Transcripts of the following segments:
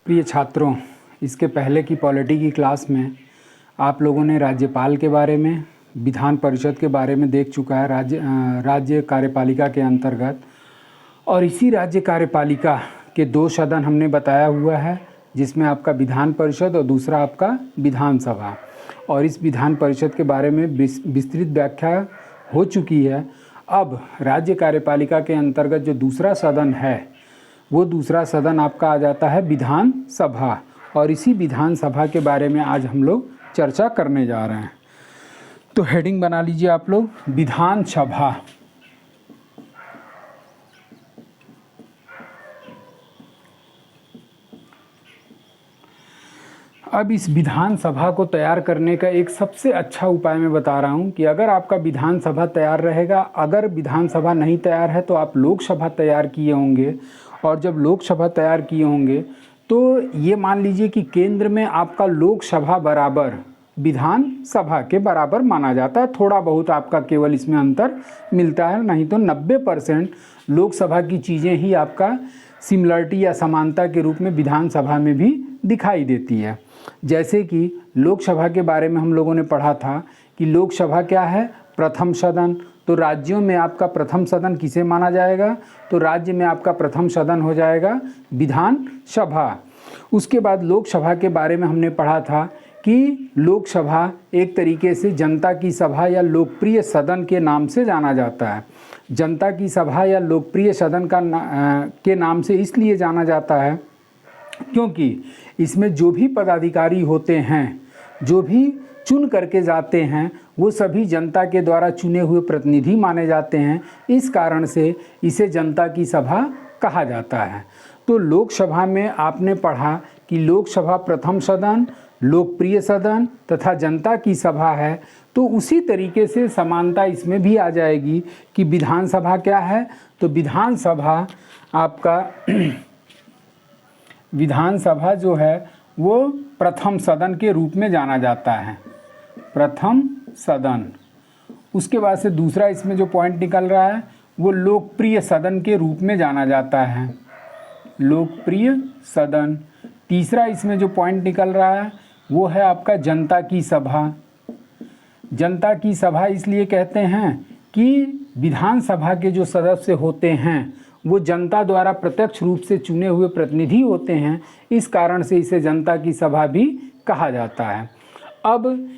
प्रिय छात्रों, इसके पहले की पॉलिटी की क्लास में आप लोगों ने राज्यपाल के बारे में, विधान परिषद के बारे में देख चुका है राज्य कार्यपालिका के अंतर्गत। और इसी राज्य कार्यपालिका के दो सदन हमने बताया हुआ है, जिसमें आपका विधान परिषद और दूसरा आपका विधानसभा। और इस विधान परिषद के बारे में विस्तृत व्याख्या हो चुकी है। अब राज्य कार्यपालिका के अंतर्गत जो दूसरा सदन है, वो दूसरा सदन आपका आ जाता है विधानसभा। और इसी विधानसभा के बारे में आज हम लोग चर्चा करने जा रहे हैं। तो हेडिंग बना लीजिए आप लोग, विधानसभा। अब इस विधानसभा को तैयार करने का एक सबसे अच्छा उपाय मैं बता रहा हूँ कि अगर आपका विधानसभा तैयार रहेगा, अगर विधानसभा नहीं तैयार है तो आप लोकसभा तैयार किए होंगे। और जब लोकसभा तैयार किए होंगे तो ये मान लीजिए कि केंद्र में आपका लोकसभा बराबर विधानसभा के बराबर माना जाता है। थोड़ा बहुत आपका केवल इसमें अंतर मिलता है, नहीं तो 90% लोकसभा की चीज़ें ही आपका सिमिलरिटी या समानता के रूप में विधानसभा में भी दिखाई देती है। जैसे कि लोकसभा के बारे में हम लोगों ने पढ़ा था कि लोकसभा क्या है, प्रथम सदन। तो राज्यों में आपका प्रथम सदन किसे माना जाएगा, तो राज्य में आपका प्रथम सदन हो जाएगा विधानसभा। उसके बाद लोकसभा के बारे में हमने पढ़ा था कि लोकसभा एक तरीके से जनता की सभा या लोकप्रिय सदन के नाम से जाना जाता है। जनता की सभा या लोकप्रिय सदन के नाम से इसलिए जाना जाता है क्योंकि इसमें जो भी पदाधिकारी होते हैं, जो भी चुन करके जाते हैं, वो सभी जनता के द्वारा चुने हुए प्रतिनिधि माने जाते हैं। इस कारण से इसे जनता की सभा कहा जाता है। तो लोकसभा में आपने पढ़ा कि लोकसभा प्रथम सदन, लोकप्रिय सदन तथा जनता की सभा है। तो उसी तरीके से समानता इसमें भी आ जाएगी कि विधानसभा क्या है, तो विधानसभा आपका विधानसभा जो है वो प्रथम सदन के रूप में जाना जाता है, प्रथम सदन। उसके बाद से दूसरा इसमें जो पॉइंट निकल रहा है वो लोकप्रिय सदन के रूप में जाना जाता है, लोकप्रिय सदन। तीसरा इसमें जो पॉइंट निकल रहा है वो है आपका जनता की सभा। जनता की सभा इसलिए कहते हैं कि विधानसभा के जो सदस्य होते हैं वो जनता द्वारा प्रत्यक्ष रूप से चुने हुए प्रतिनिधि होते हैं। इस कारण से इसे जनता की सभा भी कहा जाता है। अब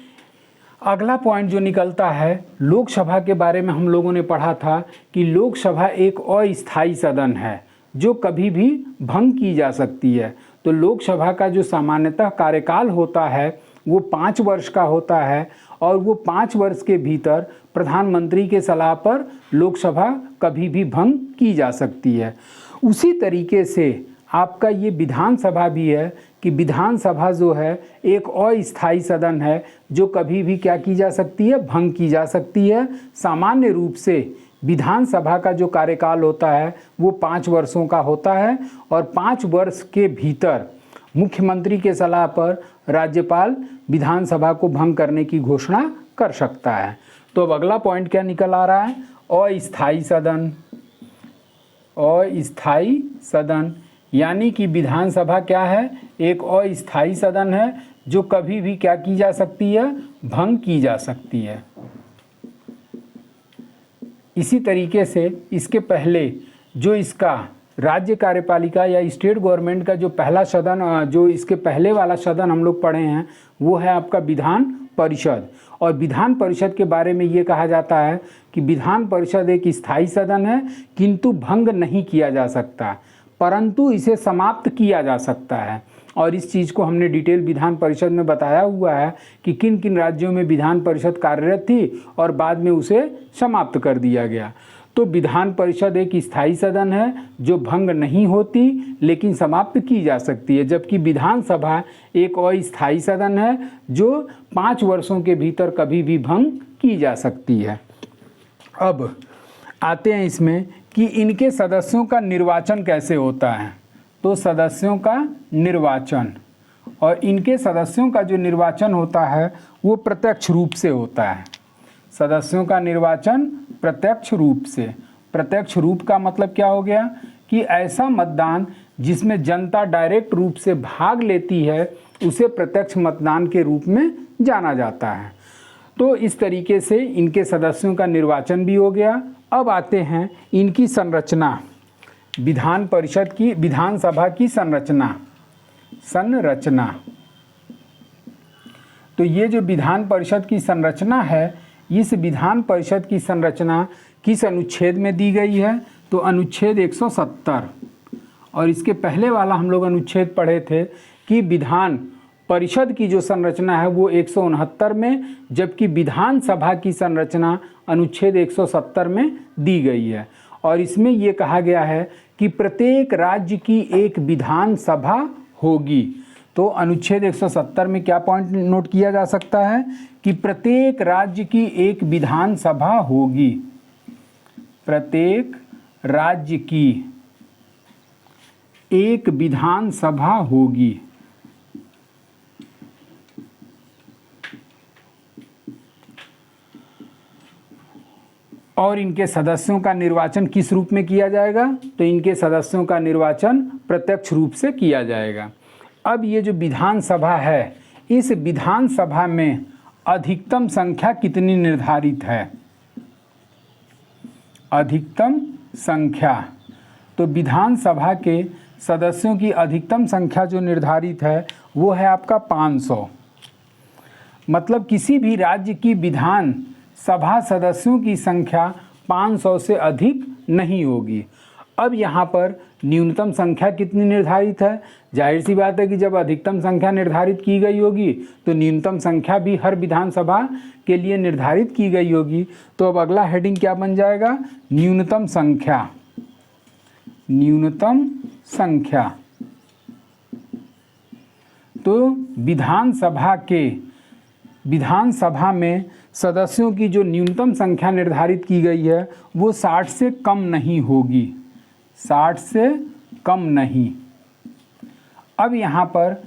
अगला पॉइंट जो निकलता है, लोकसभा के बारे में हम लोगों ने पढ़ा था कि लोकसभा एक अस्थायी सदन है जो कभी भी भंग की जा सकती है। तो लोकसभा का जो सामान्यतः कार्यकाल होता है वो 5 वर्ष का होता है और वो 5 वर्ष के भीतर प्रधानमंत्री के सलाह पर लोकसभा कभी भी भंग की जा सकती है। उसी तरीके से आपका ये विधानसभा भी है कि विधानसभा जो है एक अस्थायी सदन है जो कभी भी क्या की जा सकती है, भंग की जा सकती है। सामान्य रूप से विधानसभा का जो कार्यकाल होता है वो 5 वर्षों का होता है और 5 वर्ष के भीतर मुख्यमंत्री के सलाह पर राज्यपाल विधानसभा को भंग करने की घोषणा कर सकता है। तो अब अगला पॉइंट क्या निकल आ रहा है, अस्थायी सदन। अस्थायी सदन यानी कि विधानसभा क्या है, एक अस्थायी सदन है जो कभी भी क्या की जा सकती है, भंग की जा सकती है। इसी तरीके से इसके पहले जो इसका राज्य कार्यपालिका या स्टेट गवर्नमेंट का जो पहला सदन, जो इसके पहले वाला सदन हम लोग पढ़े हैं वो है आपका विधान परिषद। और विधान परिषद के बारे में ये कहा जाता है कि विधान परिषद एक स्थायी सदन है किंतु भंग नहीं किया जा सकता, परंतु इसे समाप्त किया जा सकता है। और इस चीज़ को हमने डिटेल विधान परिषद में बताया हुआ है कि किन किन राज्यों में विधान परिषद कार्यरत थी और बाद में उसे समाप्त कर दिया गया। तो विधान परिषद एक स्थायी सदन है जो भंग नहीं होती लेकिन समाप्त की जा सकती है, जबकि विधानसभा एक अस्थायी सदन है जो 5 वर्षों के भीतर कभी भी भंग की जा सकती है। अब आते हैं इसमें कि इनके सदस्यों का निर्वाचन कैसे होता है। तो सदस्यों का निर्वाचन, और इनके सदस्यों का जो निर्वाचन होता है वो प्रत्यक्ष रूप से होता है। सदस्यों का निर्वाचन प्रत्यक्ष रूप से। प्रत्यक्ष रूप का मतलब क्या हो गया कि ऐसा मतदान जिसमें जनता डायरेक्ट रूप से भाग लेती है उसे प्रत्यक्ष मतदान के रूप में जाना जाता है। तो इस तरीके से इनके सदस्यों का निर्वाचन भी हो गया। अब आते हैं इनकी संरचना, विधान परिषद की, विधानसभा की संरचना। तो ये जो विधान परिषद की संरचना है, इस विधान परिषद की संरचना किस अनुच्छेद में दी गई है? तो अनुच्छेद 170। और इसके पहले वाला हम लोग अनुच्छेद पढ़े थे कि विधान परिषद की जो संरचना है वो 169 में, जबकि विधानसभा की संरचना अनुच्छेद 170 में दी गई है। और इसमें ये कहा गया है कि प्रत्येक राज्य की एक विधानसभा होगी। तो अनुच्छेद 170 में क्या पॉइंट नोट किया जा सकता है कि प्रत्येक राज्य की एक विधानसभा होगी। प्रत्येक राज्य की एक विधानसभा होगी। और इनके सदस्यों का निर्वाचन किस रूप में किया जाएगा? तो इनके सदस्यों का निर्वाचन प्रत्यक्ष रूप से किया जाएगा। अब ये जो विधानसभा है, इस विधानसभा में अधिकतम संख्या कितनी निर्धारित है? अधिकतम संख्या, तो विधानसभा के सदस्यों की अधिकतम संख्या जो निर्धारित है वो है आपका 500। मतलब किसी भी राज्य की विधान सभा सदस्यों की संख्या 500 से अधिक नहीं होगी। अब यहाँ पर न्यूनतम संख्या कितनी निर्धारित है? जाहिर सी बात है कि जब अधिकतम संख्या निर्धारित की गई होगी तो न्यूनतम संख्या भी हर विधानसभा के लिए निर्धारित की गई होगी। तो अब अगला हेडिंग क्या बन जाएगा? न्यूनतम संख्या। न्यूनतम संख्या, तो विधानसभा में सदस्यों की जो न्यूनतम संख्या निर्धारित की गई है वो 60 से कम नहीं होगी। 60 से कम नहीं। अब यहाँ पर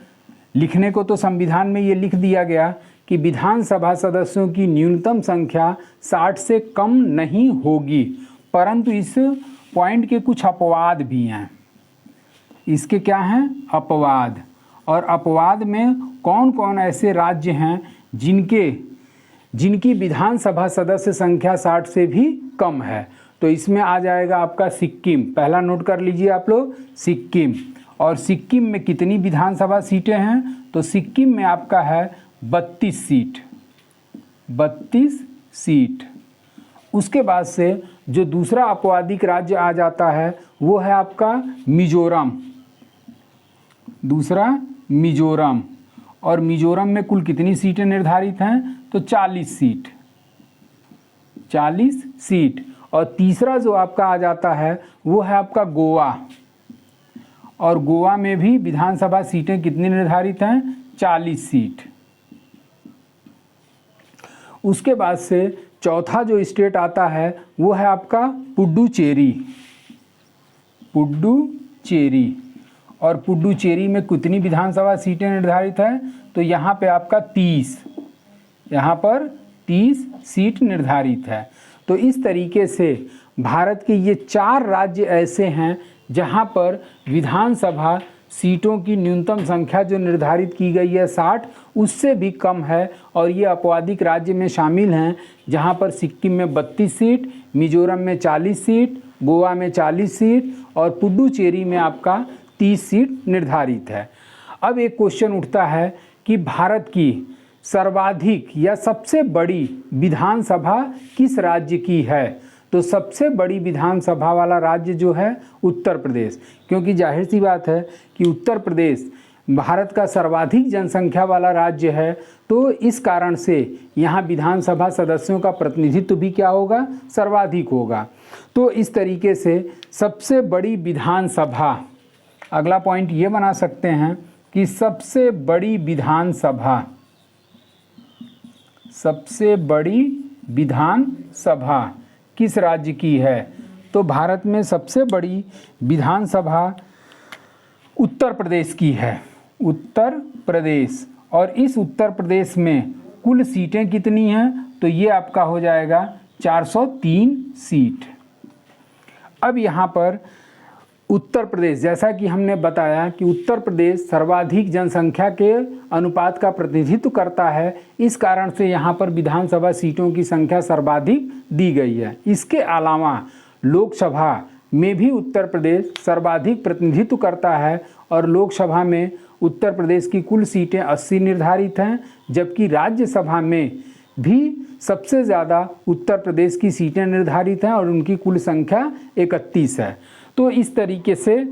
लिखने को तो संविधान में ये लिख दिया गया कि विधानसभा सदस्यों की न्यूनतम संख्या 60 से कम नहीं होगी, परंतु इस पॉइंट के कुछ अपवाद भी हैं। इसके क्या हैं? अपवाद। और अपवाद में कौन कौन ऐसे राज्य हैं जिनकी विधानसभा सदस्य संख्या 60 से भी कम है? तो इसमें आ जाएगा आपका सिक्किम। पहला नोट कर लीजिए आप लोग, सिक्किम। और सिक्किम में कितनी विधानसभा सीटें हैं? तो सिक्किम में आपका है 32 सीट। 32 सीट। उसके बाद से जो दूसरा अपवादिक राज्य आ जाता है वो है आपका मिजोरम। दूसरा मिजोरम। और मिजोरम में कुल कितनी सीटें निर्धारित हैं? तो 40 सीट। 40 सीट। और तीसरा जो आपका आ जाता है वो है आपका गोवा। और गोवा में भी विधानसभा सीटें कितनी निर्धारित हैं? 40 सीट। उसके बाद से चौथा जो स्टेट आता है वो है आपका पुडुचेरी। पुडुचेरी। और पुडुचेरी में कितनी विधानसभा सीटें निर्धारित हैं? तो यहाँ पे आपका 30। यहाँ पर 30 सीट निर्धारित है। तो इस तरीके से भारत के ये 4 राज्य ऐसे हैं जहाँ पर विधानसभा सीटों की न्यूनतम संख्या जो निर्धारित की गई है 60, उससे भी कम है। और ये अपवादिक राज्य में शामिल हैं जहाँ पर सिक्किम में 32 सीट, मिजोरम में 40 सीट, गोवा में 40 सीट और पुडुचेरी में आपका 30 सीट निर्धारित है। अब एक क्वेश्चन उठता है कि भारत की सर्वाधिक या सबसे बड़ी विधानसभा किस राज्य की है? तो सबसे बड़ी विधानसभा वाला राज्य जो है उत्तर प्रदेश, क्योंकि जाहिर सी बात है कि उत्तर प्रदेश भारत का सर्वाधिक जनसंख्या वाला राज्य है। तो इस कारण से यहाँ विधानसभा सदस्यों का प्रतिनिधित्व भी क्या होगा? सर्वाधिक होगा। तो इस तरीके से सबसे बड़ी विधानसभा, अगला पॉइंट ये बना सकते हैं कि सबसे बड़ी विधानसभा, सबसे बड़ी विधानसभा किस राज्य की है? तो भारत में सबसे बड़ी विधानसभा उत्तर प्रदेश की है। उत्तर प्रदेश। और इस उत्तर प्रदेश में कुल सीटें कितनी हैं? तो ये आपका हो जाएगा 403 सीट। अब यहाँ पर उत्तर प्रदेश, जैसा कि हमने बताया कि उत्तर प्रदेश सर्वाधिक जनसंख्या के अनुपात का प्रतिनिधित्व करता है, इस कारण से यहाँ पर विधानसभा सीटों की संख्या सर्वाधिक दी गई है। इसके अलावा लोकसभा में भी उत्तर प्रदेश सर्वाधिक प्रतिनिधित्व करता है और लोकसभा में उत्तर प्रदेश की कुल सीटें 80 निर्धारित हैं, जबकि राज्यसभा में भी सबसे ज़्यादा उत्तर प्रदेश की सीटें निर्धारित हैं और उनकी कुल संख्या 31 है। तो इस तरीके से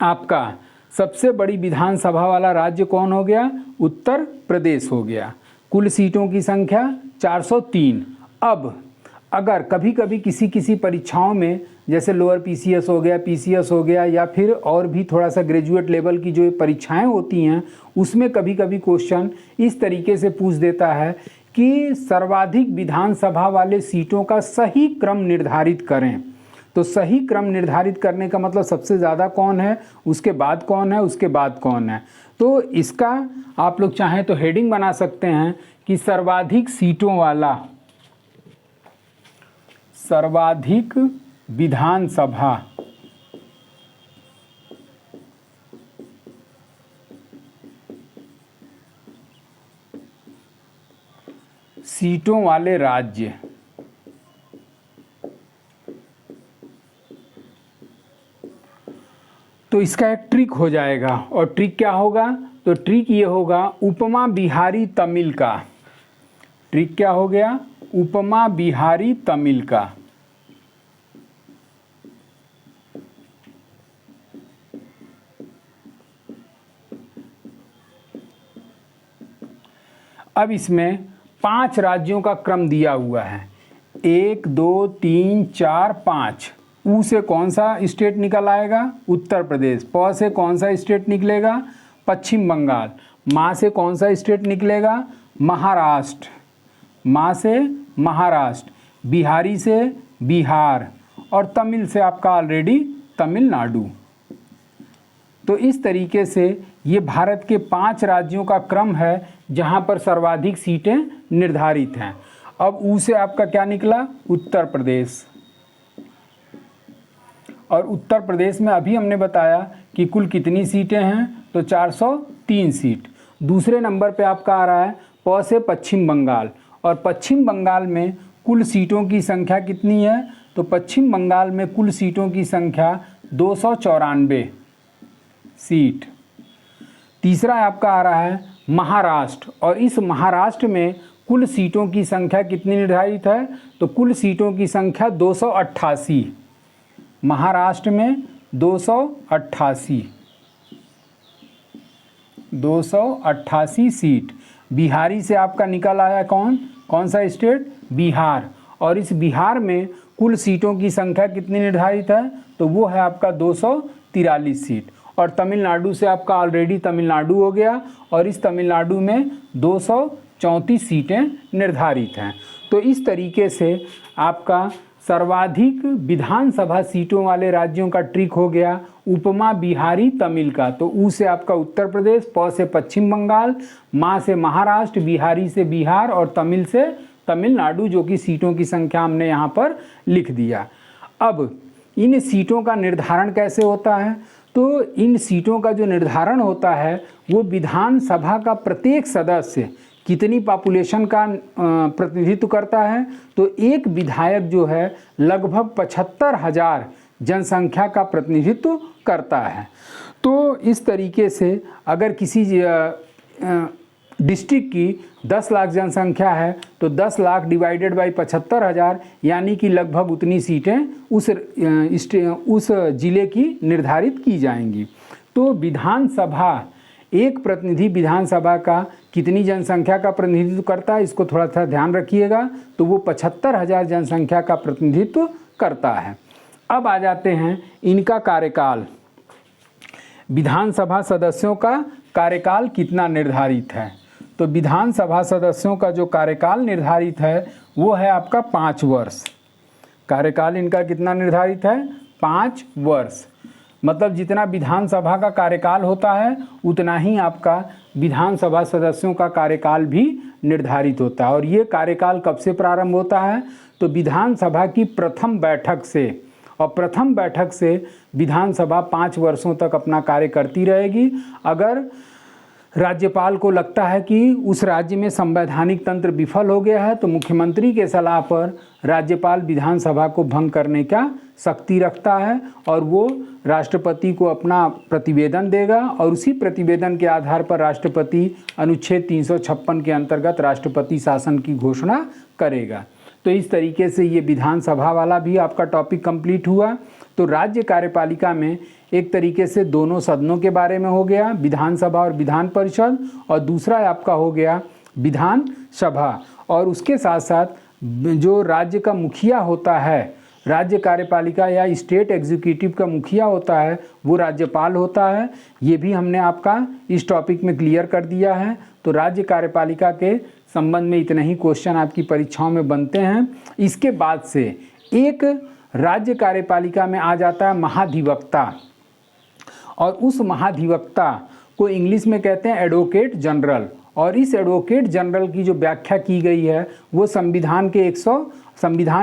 आपका सबसे बड़ी विधानसभा वाला राज्य कौन हो गया? उत्तर प्रदेश हो गया। कुल सीटों की संख्या 403। अब अगर कभी कभी किसी परीक्षाओं में, जैसे लोअर पीसीएस हो गया, पीसीएस हो गया, या फिर और भी थोड़ा सा ग्रेजुएट लेवल की जो परीक्षाएं होती हैं, उसमें कभी कभी क्वेश्चन इस तरीके से पूछ देता है कि सर्वाधिक विधानसभा वाले सीटों का सही क्रम निर्धारित करें। तो सही क्रम निर्धारित करने का मतलब सबसे ज़्यादा कौन है, उसके बाद कौन है, उसके बाद कौन है। तो इसका आप लोग चाहें तो हेडिंग बना सकते हैं कि सर्वाधिक सीटों वाला, सर्वाधिक विधानसभा सीटों वाले राज्य। तो इसका एक ट्रिक हो जाएगा, और ट्रिक क्या होगा? तो ट्रिक ये होगा उपमा बिहारी तमिल का। ट्रिक क्या हो गया? उपमा बिहारी तमिल का। अब इसमें 5 राज्यों का क्रम दिया हुआ है, 1 2 3 4 5। ऊ से कौन सा स्टेट निकल आएगा? उत्तर प्रदेश। प से कौन सा स्टेट निकलेगा? पश्चिम बंगाल। माँ से कौन सा स्टेट निकलेगा? महाराष्ट्र। माँ से महाराष्ट्र। बिहारी से बिहार, और तमिल से आपका ऑलरेडी तमिलनाडु। तो इस तरीके से ये भारत के 5 राज्यों का क्रम है जहाँ पर सर्वाधिक सीटें निर्धारित हैं। अब ऊ से आपका क्या निकला? उत्तर प्रदेश। और उत्तर प्रदेश में अभी हमने बताया कि कुल कितनी सीटें हैं? तो 403 सीट। दूसरे नंबर पे आपका आ रहा है प से पश्चिम बंगाल, और पश्चिम बंगाल में कुल सीटों की संख्या कितनी है? तो पश्चिम बंगाल में कुल सीटों की संख्या 294 सीट। तीसरा आपका आ रहा है महाराष्ट्र, और इस महाराष्ट्र में कुल सीटों की संख्या कितनी निर्धारित है? तो कुल सीटों की संख्या 288। महाराष्ट्र में 288 सीट। बिहारी से आपका निकल आया कौन सा स्टेट? बिहार। और इस बिहार में कुल सीटों की संख्या कितनी निर्धारित है? तो वो है आपका 243 सीट। और तमिलनाडु से आपका ऑलरेडी तमिलनाडु हो गया, और इस तमिलनाडु में 234 सीटें निर्धारित हैं। तो इस तरीके से आपका सर्वाधिक विधानसभा सीटों वाले राज्यों का ट्रिक हो गया उपमा बिहारी तमिल का। तो ऊ से आपका उत्तर प्रदेश, प से पश्चिम बंगाल, माँ से महाराष्ट्र, बिहारी से बिहार, और तमिल से तमिलनाडु, जो कि सीटों की संख्या हमने यहाँ पर लिख दिया। अब इन सीटों का निर्धारण कैसे होता है? तो इन सीटों का जो निर्धारण होता है वो विधानसभा का प्रत्येक सदस्य कितनी पॉपुलेशन का प्रतिनिधित्व करता है? तो एक विधायक जो है लगभग 75,000 जनसंख्या का प्रतिनिधित्व करता है। तो इस तरीके से अगर किसी डिस्ट्रिक्ट की 10 लाख जनसंख्या है तो 10 लाख डिवाइडेड बाई 75,000, यानी कि लगभग उतनी सीटें उस जिले की निर्धारित की जाएंगी। तो विधानसभा, एक प्रतिनिधि विधानसभा का कितनी जनसंख्या का प्रतिनिधित्व करता है, इसको थोड़ा सा ध्यान रखिएगा। तो वो 75,000 जनसंख्या का प्रतिनिधित्व करता है। अब आ जाते हैं इनका कार्यकाल। विधानसभा सदस्यों का कार्यकाल कितना निर्धारित है? तो विधानसभा सदस्यों का जो कार्यकाल निर्धारित है वो है आपका 5 वर्ष। कार्यकाल इनका कितना निर्धारित है? 5 वर्ष। मतलब जितना विधानसभा का कार्यकाल होता है उतना ही आपका विधानसभा सदस्यों का कार्यकाल भी निर्धारित होता है। और ये कार्यकाल कब से प्रारंभ होता है? तो विधानसभा की प्रथम बैठक से, और प्रथम बैठक से विधानसभा 5 वर्षों तक अपना कार्य करती रहेगी। अगर राज्यपाल को लगता है कि उस राज्य में संवैधानिक तंत्र विफल हो गया है तो मुख्यमंत्री के सलाह पर राज्यपाल विधानसभा को भंग करने का शक्ति रखता है और वो राष्ट्रपति को अपना प्रतिवेदन देगा और उसी प्रतिवेदन के आधार पर राष्ट्रपति अनुच्छेद 356 के अंतर्गत राष्ट्रपति शासन की घोषणा करेगा। तो इस तरीके से ये विधानसभा वाला भी आपका टॉपिक कंप्लीट हुआ। तो राज्य कार्यपालिका में एक तरीके से दोनों सदनों के बारे में हो गया, विधानसभा और विधान परिषद, और दूसरा आपका हो गया विधानसभा। और उसके साथ साथ जो राज्य का मुखिया होता है, राज्य कार्यपालिका या स्टेट एग्जीक्यूटिव का मुखिया होता है, वो राज्यपाल होता है। ये भी हमने आपका इस टॉपिक में क्लियर कर दिया है। तो राज्य कार्यपालिका के संबंध में इतने ही क्वेश्चन आपकी परीक्षाओं में बनते हैं। इसके बाद से एक राज्य कार्यपालिका में आ जाता है महाधिवक्ता, और उस महाधिवक्ता को इंग्लिश में कहते हैं एडवोकेट जनरल। और इस एडवोकेट जनरल की जो व्याख्या की गई है वो संविधान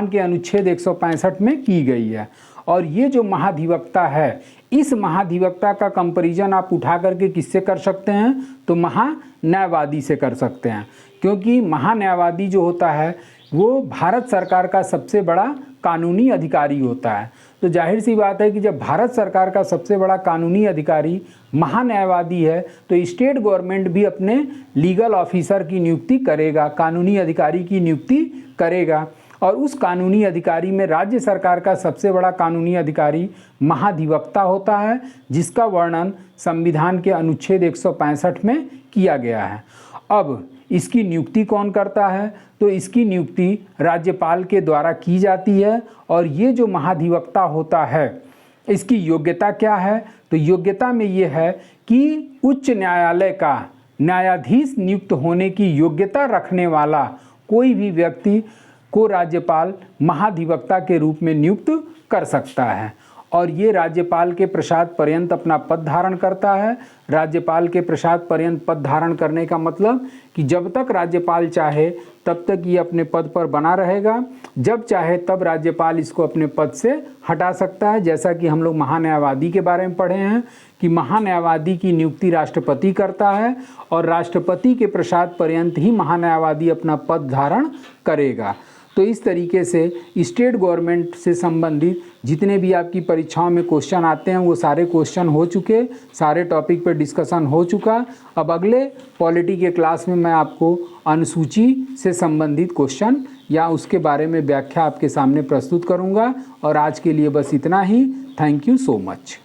के अनुच्छेद 165 में की गई है। और ये जो महाधिवक्ता है, इस महाधिवक्ता का कंपैरिजन आप उठा करके किससे कर सकते हैं, तो महान्यायवादी से कर सकते हैं। क्योंकि महान्यायवादी जो होता है वो भारत सरकार का सबसे बड़ा कानूनी अधिकारी होता है। तो जाहिर सी बात है कि जब भारत सरकार का सबसे बड़ा कानूनी अधिकारी महान्यायवादी है तो स्टेट गवर्नमेंट भी अपने लीगल ऑफिसर की नियुक्ति करेगा, कानूनी अधिकारी की नियुक्ति करेगा। और उस कानूनी अधिकारी में राज्य सरकार का सबसे बड़ा कानूनी अधिकारी महाधिवक्ता होता है, जिसका वर्णन संविधान के अनुच्छेद 165 में किया गया है। अब इसकी नियुक्ति कौन करता है, तो इसकी नियुक्ति राज्यपाल के द्वारा की जाती है। और ये जो महाधिवक्ता होता है इसकी योग्यता क्या है, तो योग्यता में ये है कि उच्च न्यायालय का न्यायाधीश नियुक्त होने की योग्यता रखने वाला कोई भी व्यक्ति को राज्यपाल महाधिवक्ता के रूप में नियुक्त कर सकता है। और ये राज्यपाल के प्रसाद पर्यंत अपना पद धारण करता है। राज्यपाल के प्रसाद पर्यंत पद धारण करने का मतलब कि जब तक राज्यपाल चाहे तब तक ये अपने पद पर बना रहेगा, जब चाहे तब राज्यपाल इसको अपने पद से हटा सकता है। जैसा कि हम लोग महान्यायवादी के बारे में पढ़े हैं कि महान्यायवादी की नियुक्ति राष्ट्रपति करता है और राष्ट्रपति के प्रसाद पर्यंत ही महान्यायवादी अपना पद धारण करेगा। तो इस तरीके से स्टेट गवर्नमेंट से संबंधित जितने भी आपकी परीक्षाओं में क्वेश्चन आते हैं वो सारे क्वेश्चन हो चुके, सारे टॉपिक पर डिस्कशन हो चुका। अब अगले पॉलिटी के क्लास में मैं आपको अनुसूची से संबंधित क्वेश्चन या उसके बारे में व्याख्या आपके सामने प्रस्तुत करूंगा। और आज के लिए बस इतना ही। Thank you so much.